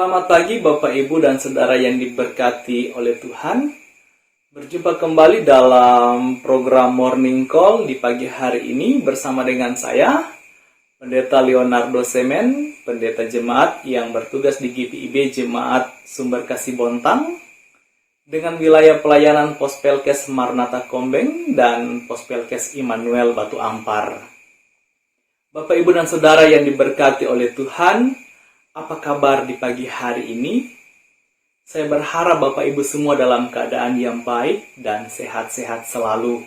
Selamat pagi Bapak Ibu dan Saudara yang diberkati oleh Tuhan. Berjumpa kembali dalam program Morning Call di pagi hari ini bersama dengan saya, Pendeta Leonardo Semen, Pendeta Jemaat yang bertugas di GPIB Jemaat Sumber Kasih Bontang, dengan wilayah pelayanan Pospelkes Marnata Kombeng dan Pospelkes Immanuel Batu Ampar. Bapak Ibu dan Saudara yang diberkati oleh Tuhan, apa kabar di pagi hari ini? Saya berharap Bapak Ibu semua dalam keadaan yang baik dan sehat-sehat selalu.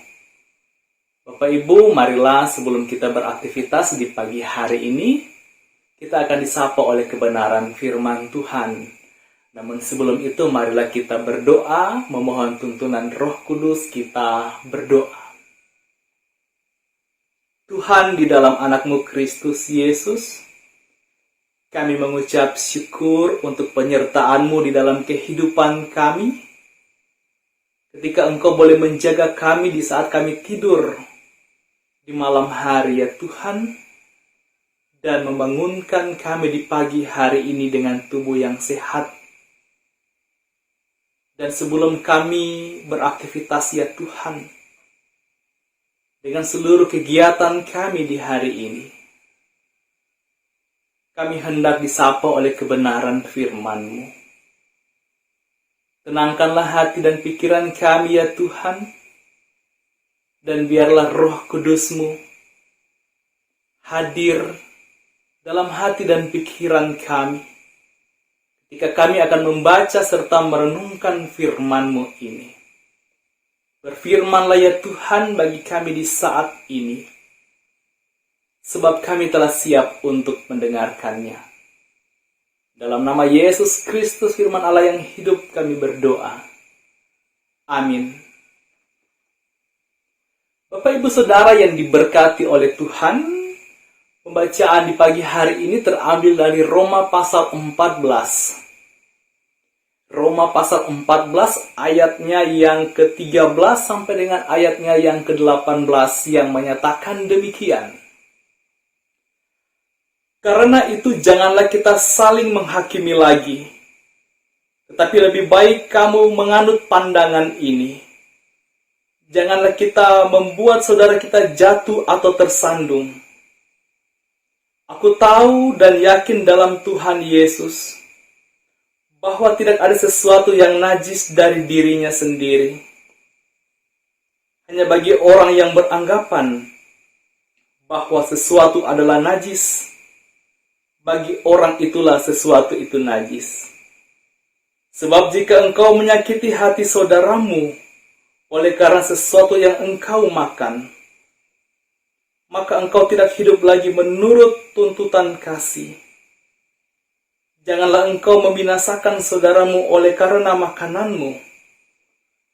Bapak Ibu, marilah sebelum kita beraktivitas di pagi hari ini, kita akan disapa oleh kebenaran firman Tuhan. Namun sebelum itu, marilah kita berdoa, memohon tuntunan Roh Kudus. Kita berdoa. Tuhan, di dalam anak-Mu Kristus Yesus, kami mengucap syukur untuk penyertaan-Mu di dalam kehidupan kami. Ketika Engkau boleh menjaga kami di saat kami tidur di malam hari ya Tuhan, dan membangunkan kami di pagi hari ini dengan tubuh yang sehat. Dan sebelum kami beraktivitas ya Tuhan, dengan seluruh kegiatan kami di hari ini, kami hendak disapa oleh kebenaran firman-Mu. Tenangkanlah hati dan pikiran kami ya Tuhan, dan biarlah Roh Kudus-Mu hadir dalam hati dan pikiran kami, ketika kami akan membaca serta merenungkan firman-Mu ini. Berfirmanlah ya Tuhan bagi kami di saat ini, sebab kami telah siap untuk mendengarkannya. Dalam nama Yesus Kristus firman Allah yang hidup kami berdoa. Amin. Bapak Ibu Saudara yang diberkati oleh Tuhan, pembacaan di pagi hari ini terambil dari Roma pasal 14. Roma pasal 14 ayatnya yang ke-13 sampai dengan ayatnya yang ke-18 yang menyatakan demikian. Karena itu janganlah kita saling menghakimi lagi, tetapi lebih baik kamu menganut pandangan ini. Janganlah kita membuat saudara kita jatuh atau tersandung. Aku tahu dan yakin dalam Tuhan Yesus, bahwa tidak ada sesuatu yang najis dari dirinya sendiri. Hanya bagi orang yang beranggapan bahwa sesuatu adalah najis, bagi orang itulah sesuatu itu najis. Sebab jika engkau menyakiti hati saudaramu oleh karena sesuatu yang engkau makan, maka engkau tidak hidup lagi menurut tuntutan kasih. Janganlah engkau membinasakan saudaramu oleh karena makananmu,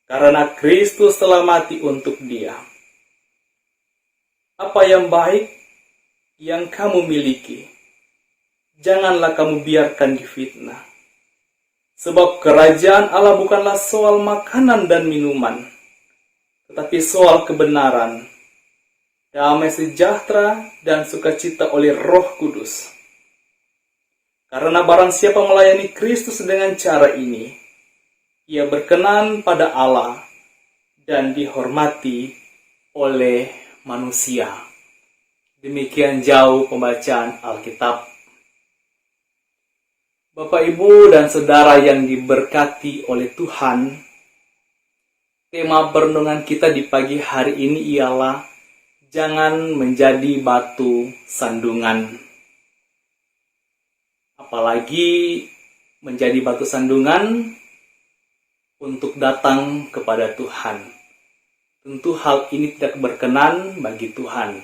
karena Kristus telah mati untuk dia. Apa yang baik yang kamu miliki, janganlah kamu biarkan difitnah. Sebab kerajaan Allah bukanlah soal makanan dan minuman, tetapi soal kebenaran, damai sejahtera, dan sukacita oleh Roh Kudus. Karena barang siapa melayani Kristus dengan cara ini, ia berkenan pada Allah dan dihormati oleh manusia. Demikian jauh pembacaan Alkitab. Bapak, Ibu, dan Saudara yang diberkati oleh Tuhan, tema perenungan kita di pagi hari ini ialah jangan menjadi batu sandungan. Apalagi menjadi batu sandungan untuk datang kepada Tuhan. Tentu hal ini tidak berkenan bagi Tuhan.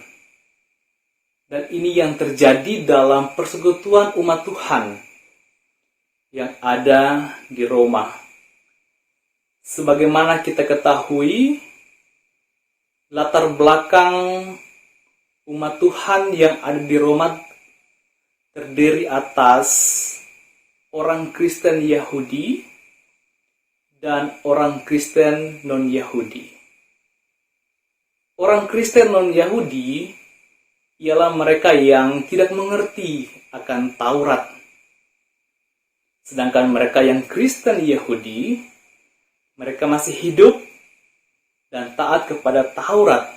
Dan ini yang terjadi dalam persekutuan umat Tuhan yang ada di Roma. Sebagaimana kita ketahui, latar belakang umat Tuhan yang ada di Roma terdiri atas orang Kristen Yahudi dan orang Kristen non-Yahudi. Orang Kristen non-Yahudi ialah mereka yang tidak mengerti akan Taurat. Sedangkan mereka yang Kristen Yahudi, mereka masih hidup dan taat kepada Taurat,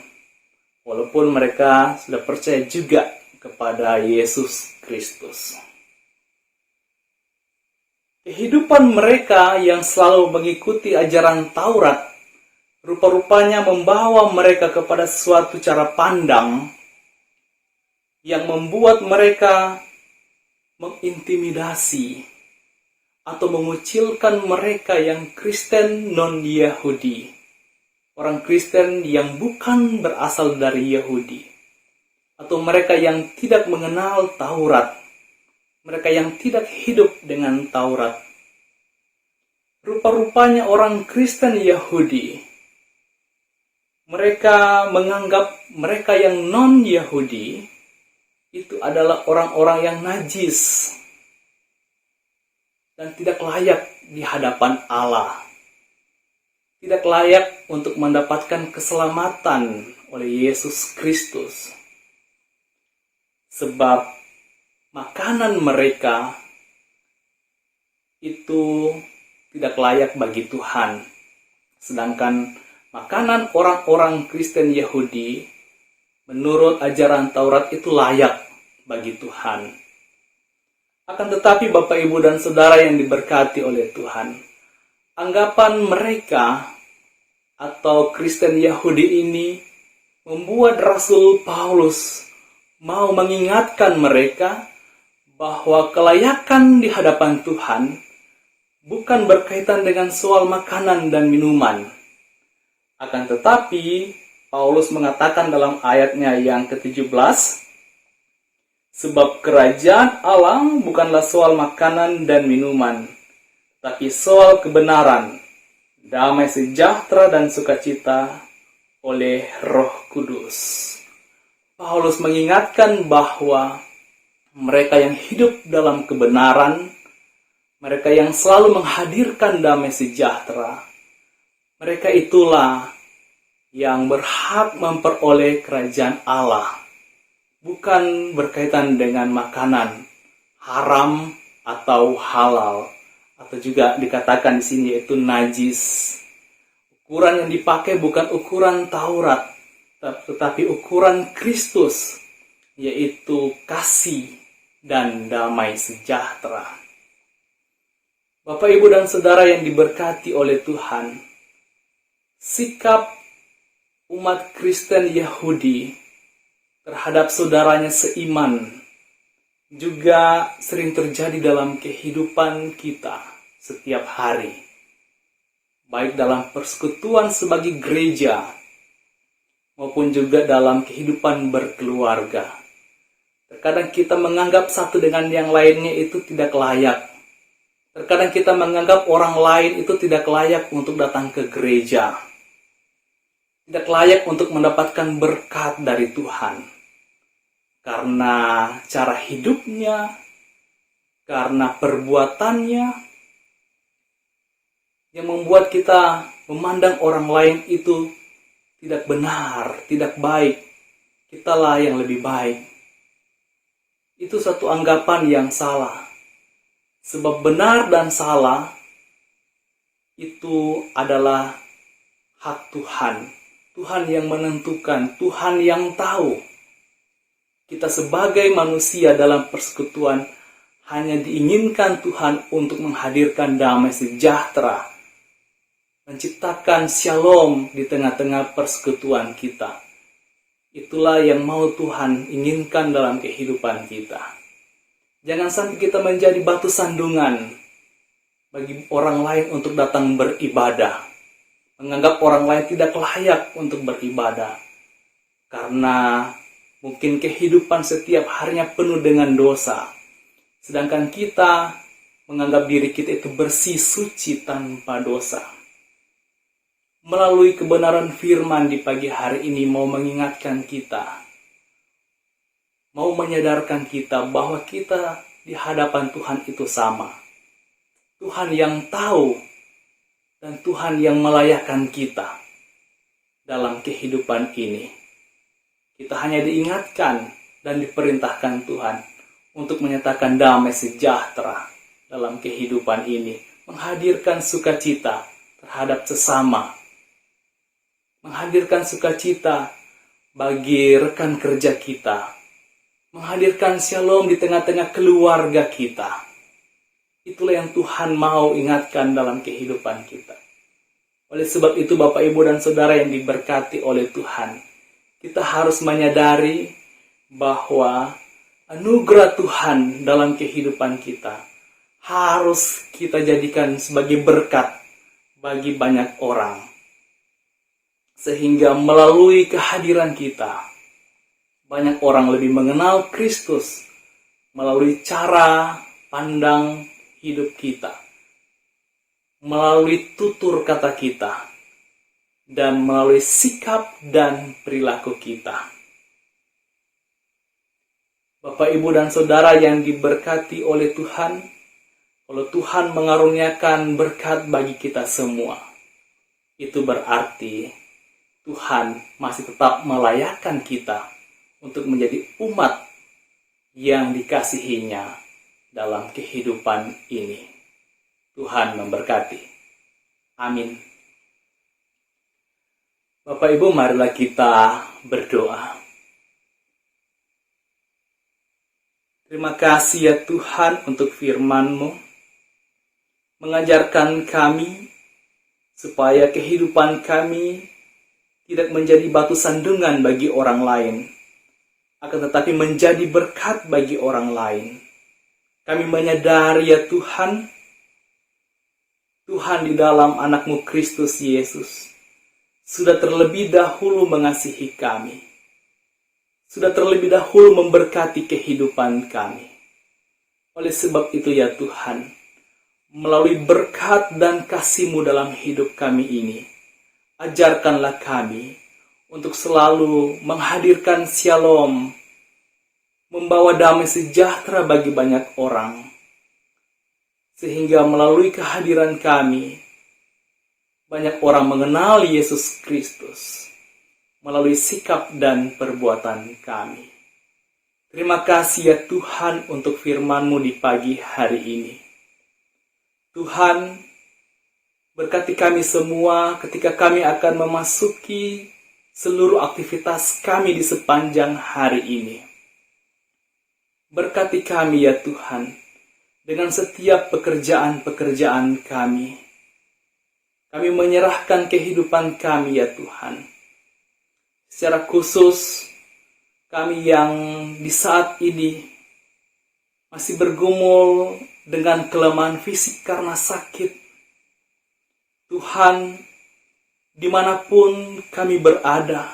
walaupun mereka sudah percaya juga kepada Yesus Kristus. Kehidupan mereka yang selalu mengikuti ajaran Taurat rupa-rupanya membawa mereka kepada suatu cara pandang yang membuat mereka mengintimidasi atau mengucilkan mereka yang Kristen non-Yahudi, orang Kristen yang bukan berasal dari Yahudi, atau mereka yang tidak mengenal Taurat, mereka yang tidak hidup dengan Taurat. Rupa-rupanya orang Kristen Yahudi, mereka menganggap mereka yang non-Yahudi itu adalah orang-orang yang najis dan tidak layak di hadapan Allah, tidak layak untuk mendapatkan keselamatan oleh Yesus Kristus. Sebab makanan mereka itu tidak layak bagi Tuhan. Sedangkan makanan orang-orang Kristen Yahudi menurut ajaran Taurat itu layak bagi Tuhan. Akan tetapi Bapak, Ibu, dan Saudara yang diberkati oleh Tuhan, anggapan mereka atau Kristen Yahudi ini membuat Rasul Paulus mau mengingatkan mereka bahwa kelayakan di hadapan Tuhan bukan berkaitan dengan soal makanan dan minuman. Akan tetapi Paulus mengatakan dalam ayatnya yang ke-17, sebab kerajaan Allah bukanlah soal makanan dan minuman, tapi soal kebenaran, damai sejahtera dan sukacita oleh Roh Kudus. Paulus mengingatkan bahwa mereka yang hidup dalam kebenaran, mereka yang selalu menghadirkan damai sejahtera, mereka itulah yang berhak memperoleh kerajaan Allah. Bukan berkaitan dengan makanan haram atau halal, atau juga dikatakan di sini yaitu najis. Ukuran yang dipakai bukan ukuran Taurat, tetapi ukuran Kristus, yaitu kasih dan damai sejahtera. Bapak, Ibu, dan Saudara yang diberkati oleh Tuhan, sikap umat Kristen Yahudi terhadap saudaranya seiman juga sering terjadi dalam kehidupan kita setiap hari, baik dalam persekutuan sebagai gereja maupun juga dalam kehidupan berkeluarga. Terkadang kita menganggap satu dengan yang lainnya itu tidak layak. Terkadang kita menganggap orang lain itu tidak layak untuk datang ke gereja, tidak layak untuk mendapatkan berkat dari Tuhan. Karena cara hidupnya, karena perbuatannya, yang membuat kita memandang orang lain itu tidak benar, tidak baik. Kitalah yang lebih baik. Itu satu anggapan yang salah. Sebab benar dan salah itu adalah hak Tuhan. Tuhan yang menentukan, Tuhan yang tahu. Kita sebagai manusia dalam persekutuan hanya diinginkan Tuhan untuk menghadirkan damai sejahtera, menciptakan shalom di tengah-tengah persekutuan kita. Itulah yang mau Tuhan inginkan dalam kehidupan kita. Jangan sampai kita menjadi batu sandungan bagi orang lain untuk datang beribadah, menganggap orang lain tidak layak untuk beribadah, karena mungkin kehidupan setiap harinya penuh dengan dosa. Sedangkan kita menganggap diri kita itu bersih, suci, tanpa dosa. Melalui kebenaran firman di pagi hari ini mau mengingatkan kita, mau menyadarkan kita bahwa kita di hadapan Tuhan itu sama. Tuhan yang tahu dan Tuhan yang melayakkan kita dalam kehidupan ini. Kita hanya diingatkan dan diperintahkan Tuhan untuk menyatakan damai sejahtera dalam kehidupan ini, menghadirkan sukacita terhadap sesama, menghadirkan sukacita bagi rekan kerja kita, menghadirkan shalom di tengah-tengah keluarga kita. Itulah yang Tuhan mau ingatkan dalam kehidupan kita. Oleh sebab itu, Bapak, Ibu, dan Saudara yang diberkati oleh Tuhan, kita harus menyadari bahwa anugerah Tuhan dalam kehidupan kita harus kita jadikan sebagai berkat bagi banyak orang. Sehingga melalui kehadiran kita, banyak orang lebih mengenal Kristus melalui cara pandang hidup kita, melalui tutur kata kita, dan melalui sikap dan perilaku kita. Bapak, Ibu, dan Saudara yang diberkati oleh Tuhan, kalau Tuhan mengaruniakan berkat bagi kita semua, itu berarti Tuhan masih tetap melayakkan kita untuk menjadi umat yang dikasihinya dalam kehidupan ini. Tuhan memberkati. Amin. Bapak, Ibu, marilah kita berdoa. Terima kasih ya Tuhan untuk firman-Mu, mengajarkan kami supaya kehidupan kami tidak menjadi batu sandungan bagi orang lain, akan tetapi menjadi berkat bagi orang lain. Kami menyadari ya Tuhan, Tuhan di dalam anak-Mu Kristus Yesus sudah terlebih dahulu mengasihi kami, sudah terlebih dahulu memberkati kehidupan kami. Oleh sebab itu ya Tuhan, melalui berkat dan kasih-Mu dalam hidup kami ini, ajarkanlah kami untuk selalu menghadirkan shalom, membawa damai sejahtera bagi banyak orang, sehingga melalui kehadiran kami, banyak orang mengenal Yesus Kristus melalui sikap dan perbuatan kami. Terima kasih ya Tuhan untuk firman-Mu di pagi hari ini. Tuhan, berkati kami semua ketika kami akan memasuki seluruh aktivitas kami di sepanjang hari ini. Berkati kami ya Tuhan, dengan setiap pekerjaan-pekerjaan kami. Kami menyerahkan kehidupan kami ya Tuhan. Secara khusus, kami yang di saat ini masih bergumul dengan kelemahan fisik karena sakit. Tuhan, dimanapun kami berada,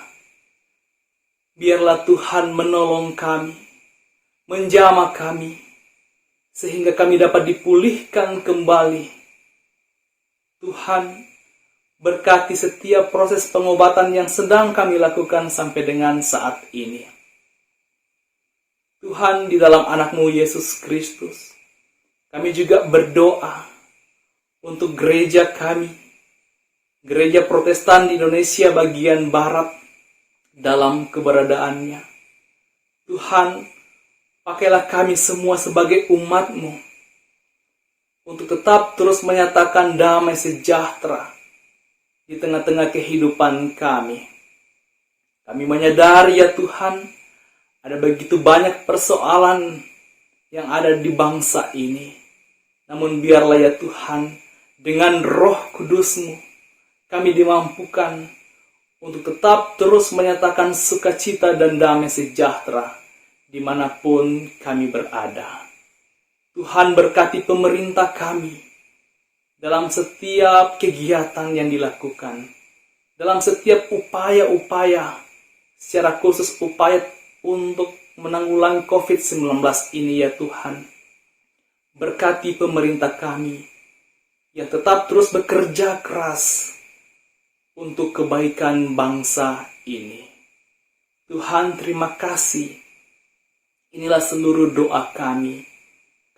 biarlah Tuhan menolong kami, menjamah kami, sehingga kami dapat dipulihkan kembali. Tuhan, berkati setiap proses pengobatan yang sedang kami lakukan sampai dengan saat ini. Tuhan, di dalam anak-Mu Yesus Kristus, kami juga berdoa untuk gereja kami, gereja Protestan di Indonesia bagian Barat, dalam keberadaannya. Tuhan, pakailah kami semua sebagai umat-Mu untuk tetap terus menyatakan damai sejahtera di tengah-tengah kehidupan kami. Kami menyadari ya Tuhan, ada begitu banyak persoalan yang ada di bangsa ini. Namun biarlah ya Tuhan, dengan Roh Kudus-Mu, kami dimampukan untuk tetap terus menyatakan sukacita dan damai sejahtera dimanapun kami berada. Tuhan, berkati pemerintah kami dalam setiap kegiatan yang dilakukan, dalam setiap upaya-upaya, secara khusus upaya untuk menanggulangi COVID-19 ini ya Tuhan. Berkati pemerintah kami yang tetap terus bekerja keras untuk kebaikan bangsa ini. Tuhan, terima kasih. Inilah seluruh doa kami.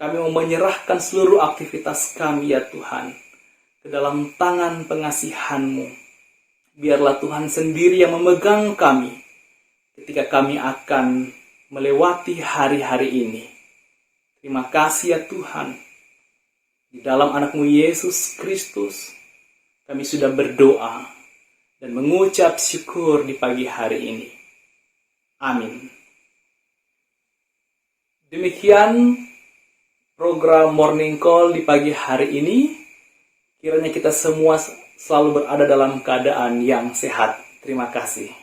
Kami mau menyerahkan seluruh aktivitas kami ya Tuhan ke dalam tangan pengasihan-Mu. Biarlah Tuhan sendiri yang memegang kami ketika kami akan melewati hari-hari ini. Terima kasih ya Tuhan. Di dalam anakmu Yesus Kristus, kami sudah berdoa dan mengucap syukur di pagi hari ini. Amin. Demikian program Morning Call di pagi hari ini. Kiranya kita semua selalu berada dalam keadaan yang sehat. Terima kasih.